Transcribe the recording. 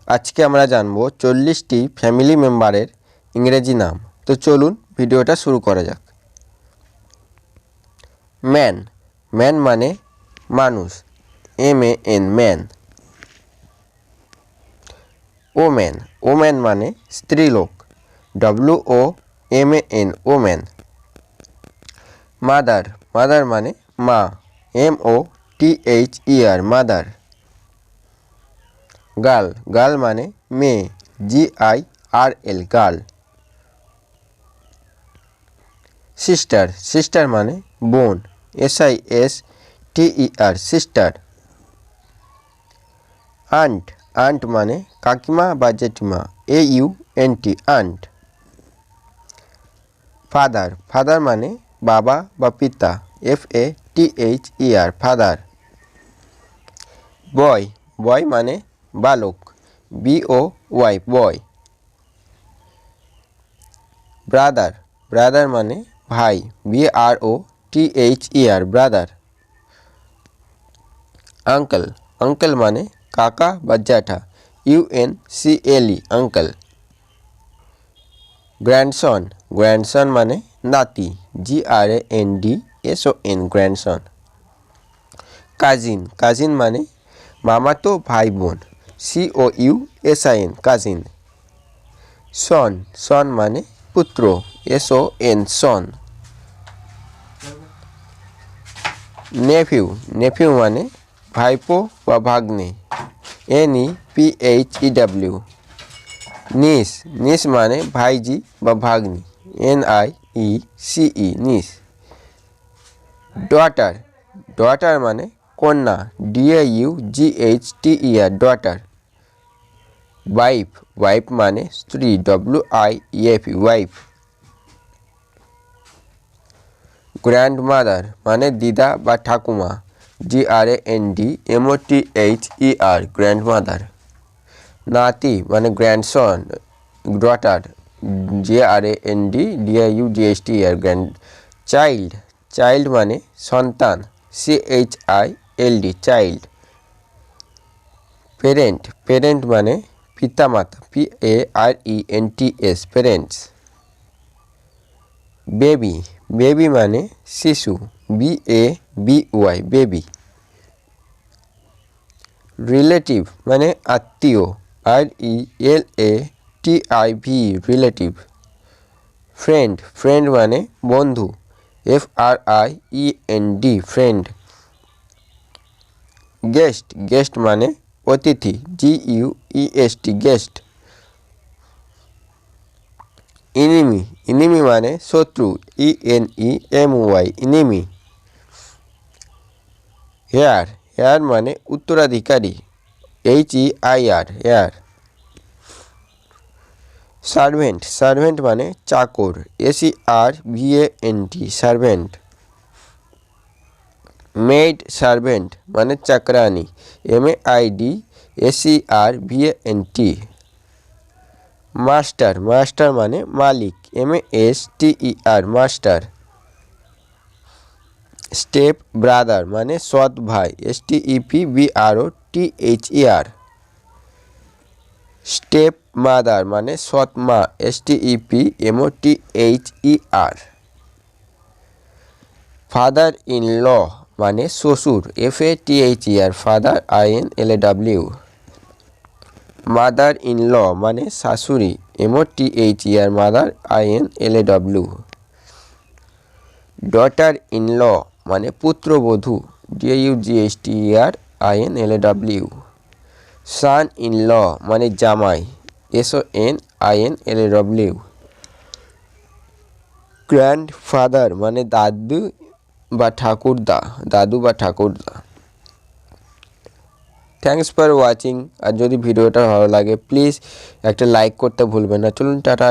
আজকে আমরা জানব 40টি ফ্যামিলি মেম্বারের ইংরেজি নাম। তো চলুন ভিডিওটা শুরু করা যাক। ম্যান, ম্যান মানে মানুষ, MAN ম্যান। ওম্যান, ওম্যান মানে স্ত্রীলোক, WOMAN ওম্যান। মাদার, মাদার মানে মা, MOTHER মাদার। গার্ল, গার্ল মানে মেয়ে, GIRL গার্ল। সিস্টার, সিস্টার মানে বোন, SISTER সিস্টার। আন্ট, আন্ট মানে কাকিমা বা জেঠিমা, AUNT আন্ট। ফাদার, ফাদার মানে বাবা বা পিতা, FATHER ফাদার। বয়, বয় মানে বালক, BOY বয়। ব্রাদার, ব্রাদার মানে ভাই, BROTHER ব্রাদার। আঙ্কেল, আঙ্কেল মানে কাকা বা জ্যাঠা, UNCLE আঙ্কেল। গ্র্যান্ডসন, গ্র্যান্ডসন মানে নাতি, GRANDSON গ্র্যান্ডসন। কাজিন, কাজিন মানে মামাতো ভাই বোন, COUSIN কাজিন। সন, সন মানে পুত্র, SON সন। নেফিউ, নেফিউ মানে ভাইপো বা ভাগ্নে, NEPHEW। নিস, নিস মানে ভাইজি বা ভাগ্নি, NIECE নিস। ডটার, ডটার মানে কন্যা, DAUGHTER ডটার। ওয়াইফ, ওয়াইফ মানে স্ত্রী, WIFE ওয়াইফ। গ্র্যান্ডমাদার মানে দিদা বা ঠাকুমা, GRANDMOTHER গ্র্যান্ডমাদার। নাতি মানে grandson, daughter, GRANDDIUGHTER grand. Child, child মানে সন্তান, CHILD চাইল্ড। পেরেন্ট, পেরেন্ট মানে পিতামাতা, PARENTS পেরেন্টস। বেবি, বেবি মানে শিশু, BABY বেবি। রিলেটিভ মানে আত্মীয়, RELATIV রিলেটিভ। ফ্রেন্ড, ফ্রেন্ড মানে বন্ধু, FRIEND ফ্রেন্ড। গেস্ট, গেস্ট মানে অতিথি, GUEST গেস্ট। ইনিমি, ইনিমি মানে শত্রু, ENEMY ইনিমি। হেয়ার, হেয়ার মানে উত্তরাধিকারী, HEIR হেয়ার। সার্ভেন্ট, সার্ভেন্ট মানে চাকর, SERVANT সার্ভেন্ট। মেইড সার্ভেন্ট মানে চাকরানি, MAIDSERVANT। মাস্টার, মাস্টার মানে মালিক, MASTER মাস্টার। স্টেপ ব্রাদার মানে সৎ ভাই, STEPBROTHER। স্টেপ মাদার মানে সৎ মা, STEPMOTHER। ফাদার ইন ল মানে শ্বশুর, FATHER father INLAW। Mother in law মানে শাশুড়ি, MOTHER mother INLAW। Daughter in law মানে পুত্রবধূ, DAUGHTER INLAW। Son in law মানে জামাই, SONINLAW। গ্র্যান্ডফাদার মানে দাদু বা ঠাকুরদা, দাদু বা ঠাকুরদা। Thanks for watching. আর যদি ভিডিওটা ভালো লাগে প্লিজ একটা লাইক করতে ভুলবেন না। চলুন টাটা।